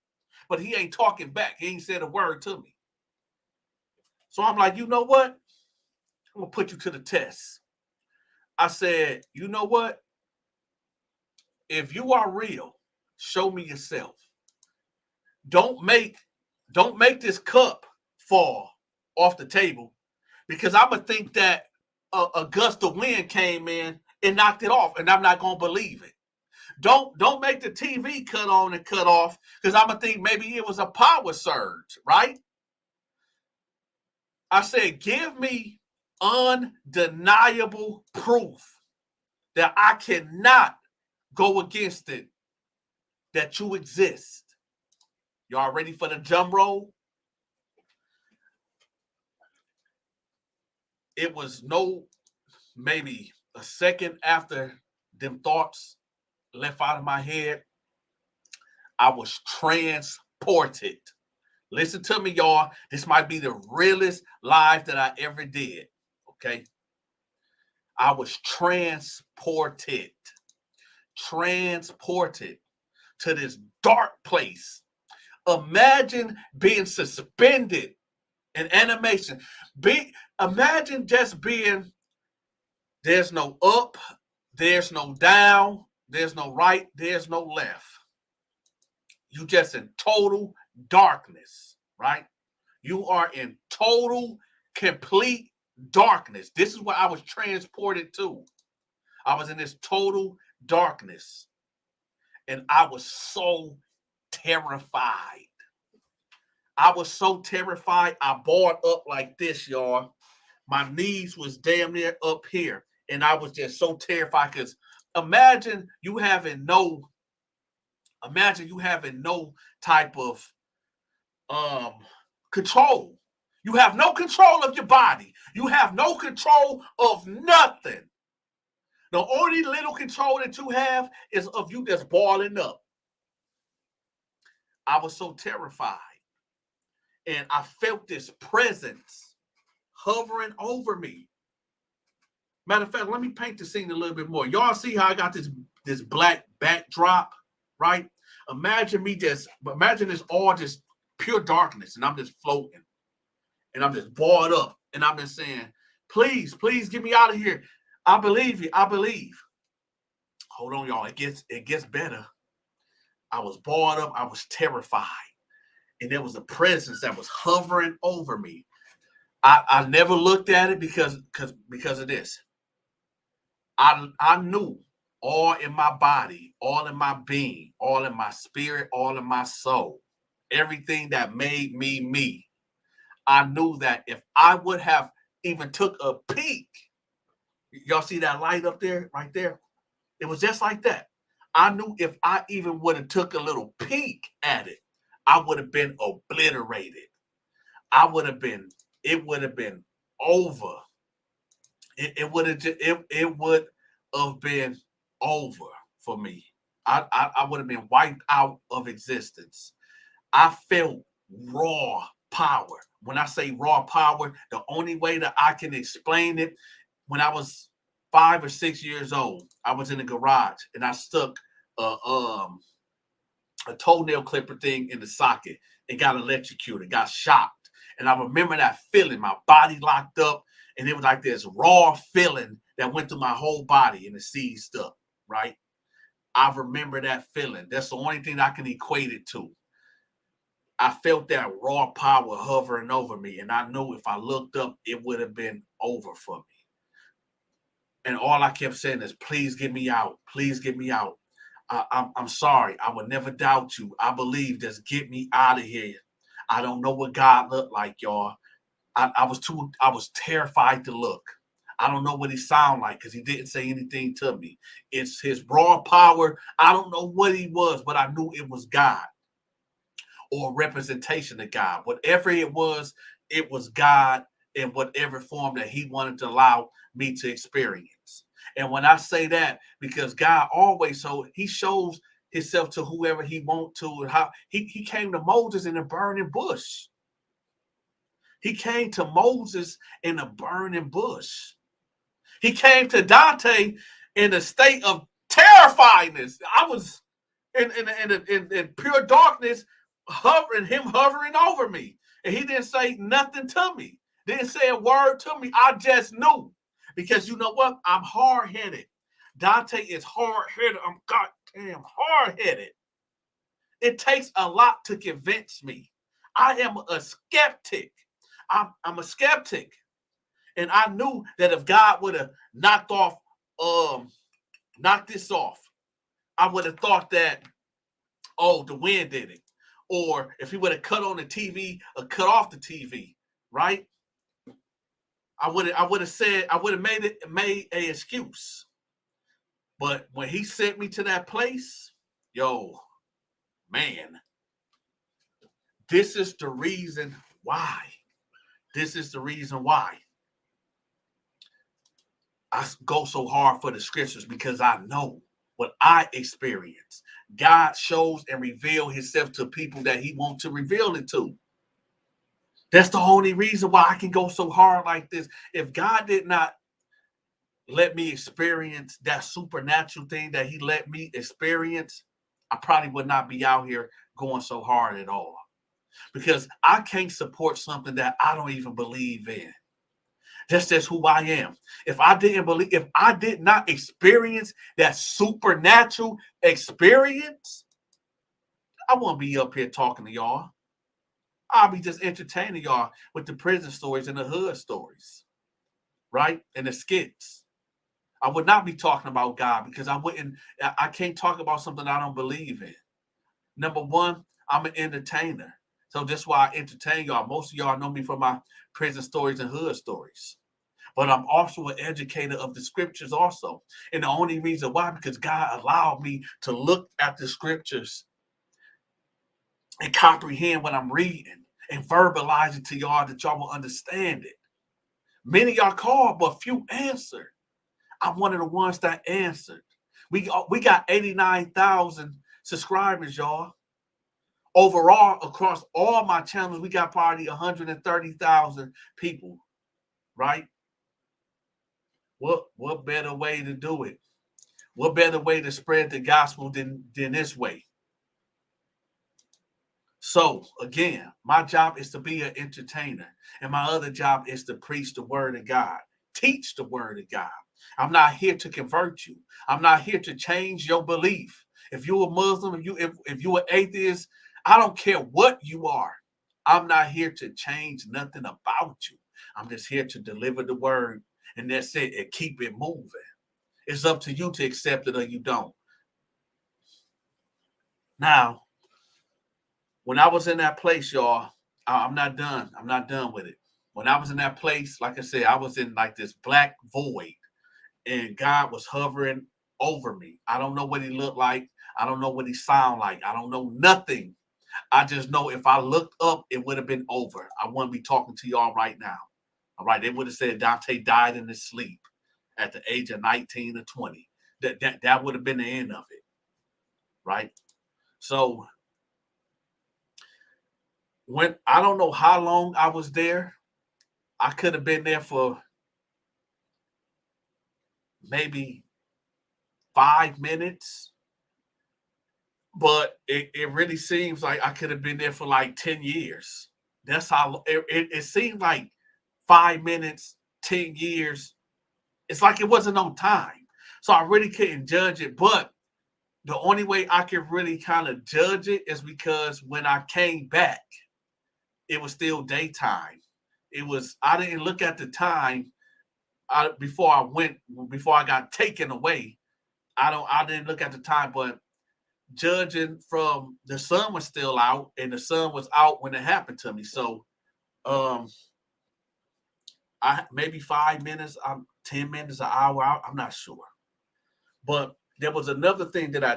But he ain't talking back. He ain't said a word to me. So I'm like, you know what? I'm going to put you to the test. I said, you know what? If you are real, show me yourself. Don't make this cup fall off the table, because I'm gonna think that a gust of wind came in and knocked it off, and I'm not gonna believe it. Don't make the TV cut on and cut off, because I'm gonna think maybe it was a power surge, right? I said, give me undeniable proof that I cannot go against it, that you exist. Y'all ready for the drum roll? It was maybe a second after them thoughts left out of my head, I was transported. Listen to me, y'all. This might be the realest live that I ever did. Okay. I was transported to this dark place. Imagine being suspended in animation. Imagine just being, there's no up, there's no down, there's no right, there's no left. You just in total darkness, right? You are in total, complete darkness. This is where I was transported to. I was in this total darkness, and I was so terrified. I was so terrified, I balled up like this, y'all. My knees was damn near up here, and I was just so terrified, because imagine you having no type of control. You have no control of your body. You have no control of nothing. The only little control that you have is of you just balling up. I was so terrified, and I felt this presence hovering over me. Matter of fact, let me paint the scene a little bit more. Y'all see how I got this black backdrop, right? Imagine this all just pure darkness, and I'm just floating, and I'm just balled up, and I've been saying, please, please get me out of here. I believe you. I believe. Hold on, y'all. It gets better. I was balled up. I was terrified, and there was a presence that was hovering over me. I never looked at it because of this. I knew all in my body, all in my being, all in my spirit, all in my soul, everything that made me me. I knew that if I would have even took a peek, y'all see that light up there, right there? It was just like that. I knew if I even would have took a little peek at it, I would have been obliterated. It would have been over. It would have been over for me. I would have been wiped out of existence. I felt raw power. When I say raw power, the only way that I can explain it, when I was 5 or 6 years old, I was in the garage and I stuck a toenail clipper thing in the socket. It got electrocuted, got shocked. And I remember that feeling, my body locked up, and it was like this raw feeling that went through my whole body, and it seized up, right? I remember that feeling. That's the only thing I can equate it to. I felt that raw power hovering over me, and I knew if I looked up, it would have been over for me. And all I kept saying is, please get me out. Please get me out. I'm sorry. I would never doubt you. I believe. Just get me out of here. I don't know what God looked like, y'all. I was terrified to look. I don't know what he sounded like, because he didn't say anything to me. It's his raw power. I don't know what he was, but I knew it was God, or a representation of God. Whatever it was God in whatever form that he wanted to allow me to experience. And when I say that, because God always, he shows himself to whoever he wants to, and how he came to Moses in a burning bush. He came to Moses in a burning bush. He came to Donta in a state of terrifiedness. I was in pure darkness, hovering over me. And he didn't say nothing to me. Didn't say a word to me. I just knew. Because you know what? I'm hard-headed. Donta is hard-headed. I'm goddamn hard-headed. It takes a lot to convince me. I am a skeptic. I'm a skeptic. And I knew that if God would have um, knocked this off, I would have thought that, oh, the wind did it. Or if he would have cut on the TV or cut off the TV, right? I would have made a excuse. But when he sent me to that place, yo, man, this is the reason why. This is the reason why I go so hard for the scriptures, because I know what I experience. God shows and reveals himself to people that he wants to reveal it to. That's the only reason why I can go so hard like this. If God did not let me experience that supernatural thing that he let me experience, I probably would not be out here going so hard at all. Because I can't support something that I don't even believe in. That's just who I am. If I did not experience that supernatural experience, I won't be up here talking to y'all. I'll be just entertaining y'all with the prison stories and the hood stories, right? And the skits. I would not be talking about God, because I can't talk about something I don't believe in. Number one, I'm an entertainer. So that's why I entertain y'all. Most of y'all know me from my prison stories and hood stories. But I'm also an educator of the scriptures also. And the only reason why, because God allowed me to look at the scriptures and comprehend what I'm reading and verbalize it to y'all that y'all will understand it. Many of y'all called, but few answered. I'm one of the ones that answered. We got 89,000 subscribers, y'all. Overall, across all my channels, we got probably 130,000 people, right? What better way to do it? What better way to spread the gospel than this way? So again, my job is to be an entertainer, and my other job is to preach the word of God, teach the word of God. I'm not here to convert you. I'm not here to change your belief. If you're a Muslim, if you're an atheist, I don't care what you are. I'm not here to change nothing about you. I'm just here to deliver the word, and that's it, and keep it moving. It's up to you to accept it or you don't. Now, when I was in that place, y'all, I'm not done. I'm not done with it. When I was in that place, like I said, I was in like this black void, and God was hovering over me. I don't know what he looked like. I don't know what he sound like. I don't know nothing. I just know if I looked up, it would have been over. I wouldn't be talking to y'all right now. All right. They would have said Donta died in his sleep at the age of 19 or 20. That would have been the end of it. Right. So when I don't know how long I was there, I could have been there for maybe 5 minutes, but it really seems like I could have been there for like 10 years. That's how it seemed like 5 minutes, 10 years. It's like it wasn't on time. So I really couldn't judge it. But the only way I could really kind of judge it is because when I came back, it was still daytime. I didn't look at the time before I got taken away. I didn't look at the time, but judging from the sun was still out, and the sun was out when it happened to me. So um I maybe 5 minutes, 10 minutes, an hour, I'm not sure. But there was another thing that I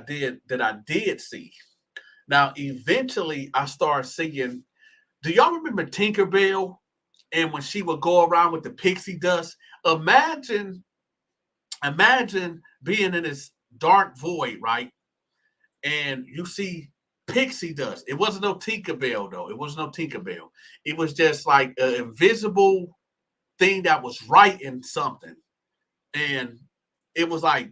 did see. Now, eventually I started seeing, do y'all remember Tinkerbell? And when she would go around with the pixie dust, imagine being in this dark void, right? And you see pixie dust. It wasn't no Tinkerbell, though. It was no Tinkerbell. It was just like an invisible thing that was writing something. And it was like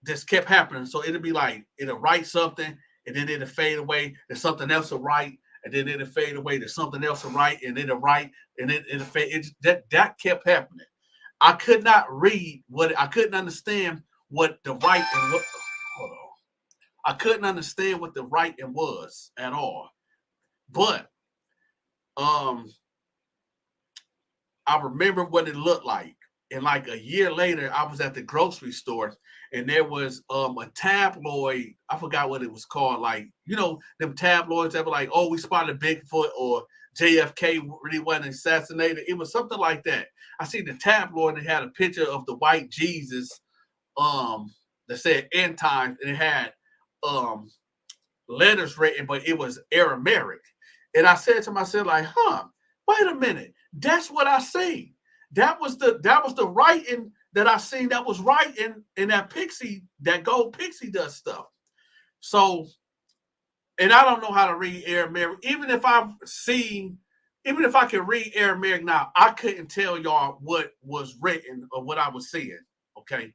this kept happening. So it'll be like it'll write something, and then it'll fade away, and something else will write, and then it'll fade away to something else to write, and it'll write, and it'll fade. That kept happening. I could not read I couldn't understand what the writing was. Hold on. I couldn't understand what the writing was at all. But I remember what it looked like. And like a year later, I was at the grocery store and there was a tabloid. I forgot what it was called. Like, them tabloids that were like, oh, we spotted Bigfoot, or JFK really wasn't assassinated. It was something like that. I seen the tabloid that had a picture of the white Jesus that said end times, and it had letters written, but it was Aramaic. And I said to myself, like, wait a minute, that's what I seen. That was the writing that I seen that was writing in that gold pixie dust stuff. So, and I don't know how to read Aramaic. Even if I can read Aramaic now, I couldn't tell y'all what was written or what I was seeing. Okay.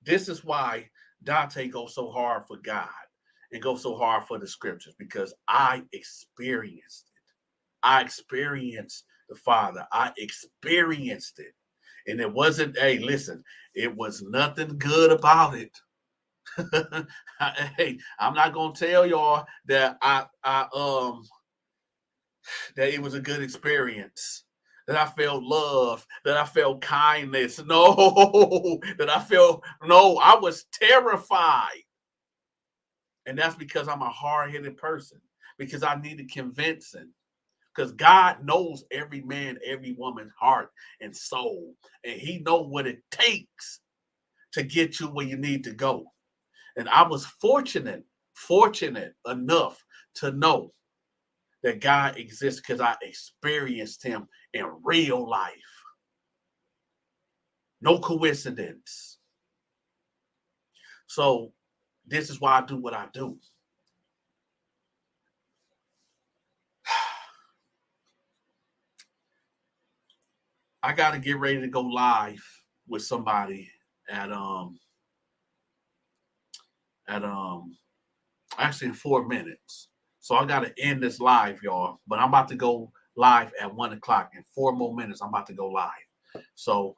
This is why Donta goes so hard for God and goes so hard for the scriptures, because I experienced it. I experienced the Father. I experienced it. And it wasn't, hey, listen, it was nothing good about it. Hey, I'm not gonna tell y'all that that it was a good experience, that I felt love, that I felt kindness. No, I was terrified. And that's because I'm a hard-headed person, because I needed convincing. Because God knows every man, every woman's heart and soul. And he knows what it takes to get you where you need to go. And I was fortunate enough to know that God exists because I experienced him in real life. No coincidence. So this is why I do what I do. I got to get ready to go live with somebody at actually in 4 minutes. So I got to end this live, y'all. But I'm about to go live at 1 o'clock. In 4 more minutes, I'm about to go live. So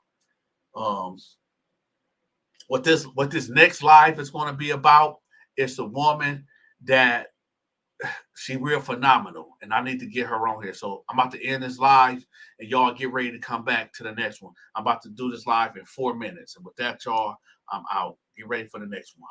what this next live is going to be about is a woman that she real phenomenal, and I need to get her on here. So I'm about to end this live, and y'all get ready to come back to the next one. I'm about to do this live in 4 minutes. And with that, y'all, I'm out. Get ready for the next one.